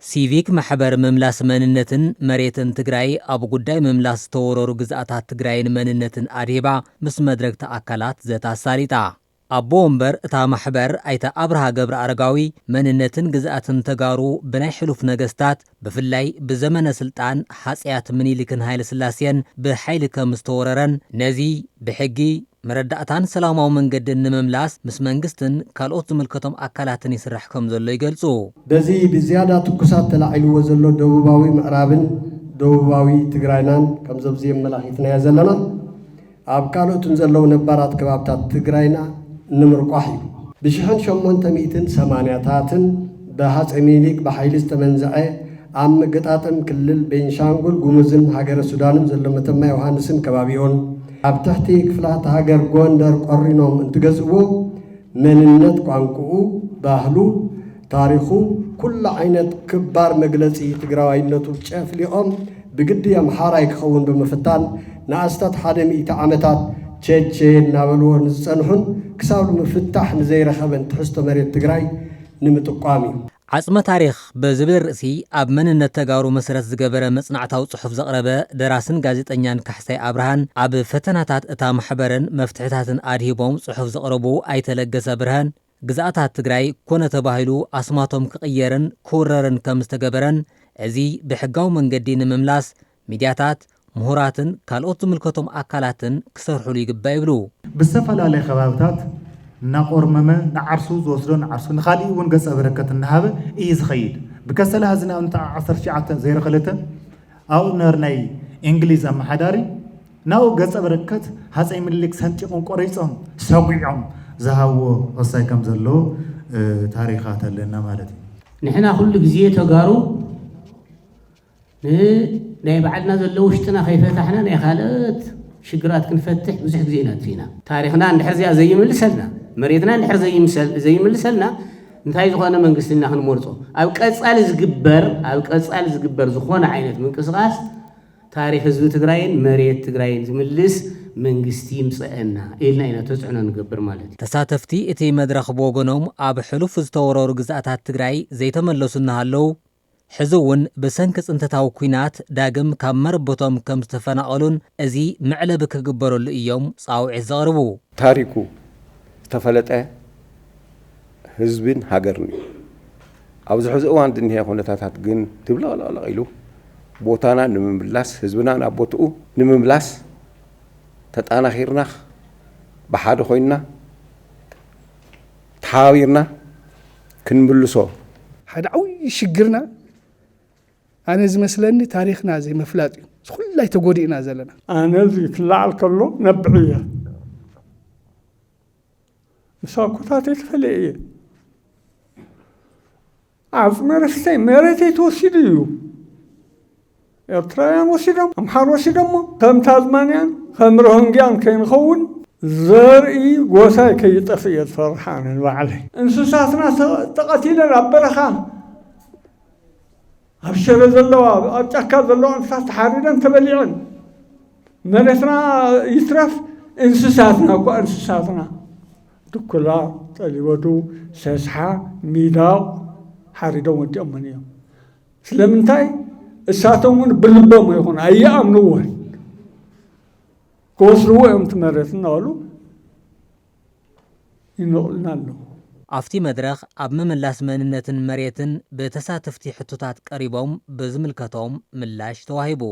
ሲቪክ ማሕበር ምምላስ መንነትን መሬትን ትግራይ ኣብ ጉዳይ ምምላስ ተወረሩ ግዛኣታት ትግራይን መንነትን ኣዲባ ምስ መድረክ ተኣካላት ዘታሳሪጣ ኣቦ ወንበር እታ ማሕበር ኣይተ ኣብርሃ ገብረ ኣረጋዊ መንነትን ግዛኣትን ተጋሩ ብናይ ሕሉፍ ነገስታት ብፍላይ ብዘመነ ስልጣን ሓጽያት ምኒልክን ሃይለ ስላሴን ብሓይሊ ከም ዝተወረረን ነዚ ብሕጊ መረዳእታን ሰላማዊ መንገድን ንምምላስ ምስ መንግስትን ካልኦት ዝምልከቶም ኣካላትን ይስራሕ ከም ዘሎ ይገልጹ። በዚ ብዝያዳ ትኩሳት ተላዒልዎ ዘሎ ደቡባዊ ምዕራብን ደቡባዊ ትግራይናን ከም ዘብዚ የመላኺትና ዘለና ኣብ ካልኦትን ዘለው ነባራት ከባብታት ትግራይና ንምርቋሕ እዩ። ብ1880ታትን ብሃፀይ ሚኒሊክ ብሓይሊ ዝተመንዝዐ ኣብ መገጣጠም ክልል ቤንሻንጉል ጉሙዝን ሃገረ ሱዳንን ዘሎ መተማ ዮሃንስን ከባቢኦን ኣብ ትሕቲ ክፍላት ሃገር ጎንደር ቆሪኖም እንትገዝእዎ መንነት ቋንቋኡ ባህሉ ታሪኹ ኩሉ ዓይነት ክባር መግለፂ ትግራዋይነቱ ጨፍሊቖም ብግዲ ኣምሓራይ ክኸውን ብምፍታን ንኣስታት 100 ዓመታት ቸቼ እናበልዎ ንዝፀንሑን ክሳብ ምፍታሕ ንዘይረኸበን ትሕዝቶ መሬት ትግራይ ንምጥቋም እዩ። ዓጽመ ታሪኽ በዝብል ርእሲ ኣብ መንነት ተጋሩ መሰረት ዝገበረ መጽናዕታዊ ጽሑፍ ዘቕረበ ደራስን ጋዜጠኛን ካሕሳይ ኣብርሃን ኣብ ፈተናታት እታ ማሕበርን መፍትሕታትን ኣድሂቦም ጽሑፍ ዘቕረቡ ኣይተለገሰ ብርሃን ግዛኣታት ትግራይ ኮነ ተባሂሉ ኣስማቶም ክቕየርን ክውረርን ከም ዝተገበረን እዚ ብሕጋዊ መንገዲ ንምምላስ ሚድያታት ምሁራትን ካልኦት ዝምልከቶም ኣካላትን ክሰርሑሉ ይግባእ ይብሉ። ብዝተፈላለዩ ከባብታት እናቆርመመ ንዓርሱ ዝወስዶ ንዓርሱ ንኻሊእ እውን ገጸ በረከት እናሃበ እዩ ዝኸይድ ብከሰላ ህዝና እምታ 1902 ኣብኡ ነበረ ናይ እንግሊዝ ኣመሓዳሪ ናብኡ ገጸ በረከት ሃፀይ ምኒልክ ሰንጢቖም ቆሪፆም ሰጒዖም ዝሃብዎ ወሳይ ከም ዘሎ ታሪኻት ኣለና ማለት እዩ። ንሕና ኩሉ ግዜ ተጋሩ ናይ ባዕልና ዘሎ ውሽጥና ከይፈታሕና ናይ ካልኦት ሽግራት ክንፈትሕ ብዙሕ ግዜ ኢና ትፊና ታሪኽና እንድሕር እዚኣ ዘይምልሰልና መሬትና እንድሕር ዘይምልሰልና እንታይ ዝኾነ መንግስትና ክንመርፆ ኣብ ቀጻሊ ዝግበር ዝኾነ ዓይነት ምንቅስቓስ ታሪኽ ህዝቢ ትግራይን መሬት ትግራይን ዝምልስ መንግስቲ ይምፅአና ኢልና ኢና ተፅዕኖ ንገብር ማለት እዩ። ተሳተፍቲ እቲ መድረኽ ብወገኖም ኣብ ሕሉፍ ዝተወረሩ ግዛኣታት ትግራይ ዘይተመለሱ እናሃለዉ ሕዚ እውን ብሰንኪ ጽንተታዊ ኩናት ዳግም ካብ መረበቶም ከም ዝተፈናቐሉን እዚ መዕለቢ ክግበረሉ እዮም ጻውዒት ዘቕርቡ። ታሪኩ ዝተፈለጠ ህዝብን ሃገርን እዩ። ኣብዚ ሕዚ እዋን ድንሄ ኩነታታት ግን ትብለቕለቕለቕ ኢሉ ቦታና ንምምላስ ህዝብና ናብ ቦትኡ ንምምላስ ተጣናኺርና ብሓደ ኮይንና ተሓባቢርና ክንምልሶ ሓደ ዓብዪ ሽግርና ኣነ ዝመስለኒ ታሪኽና ዘይምፍላጥ እዩ። ኩላይ ተጎዲእና ዘለና ኣነ እዚ ክለዓል ከሎ ነብዕ እየ ምሳኩታት የተፈለየ እየ ዓጽመ ርስተይ መሬተይ ተወሲዱ እዩ። ኤርትራውያን ወሲዶም ኣምሓር ወሲዶሞ ከም ታዝማንያን ከም ሮሂንግያን ከይንኸውን ዘርኢ ጎሳይ ከይጠፍእ እየ ዝፈርሓ ኣነ ንባዕለይ። እንስሳትና ተቐቲለን ኣብ በረኻ ኣብ ሽረ ዘለዋ ኣብ ጫካ ዘለዋ እንስሳት ተሓሪደን ተበሊዐን መሬትና ይትረፍ እንስሳትና እኳ እንስሳትና ድኩላ ጠሊበዱ ሰስሓ ሚዳቕ ሓሪዶም ወዲኦምን እዮም። ስለምንታይ እሳቶም እውን ብልቦም ይኹን ኣይኣምንዎን ክወስድዎ እዮም እቲ መሬት እናበሉ ይነቕሉና ኣለዉ። ኣብቲ መድረኽ ኣብ ምምላስ መንነትን መሬትን ብተሳተፍቲ ሕቶታት ቀሪቦም ብዝምልከቶም ምላሽ ተዋሂቡ።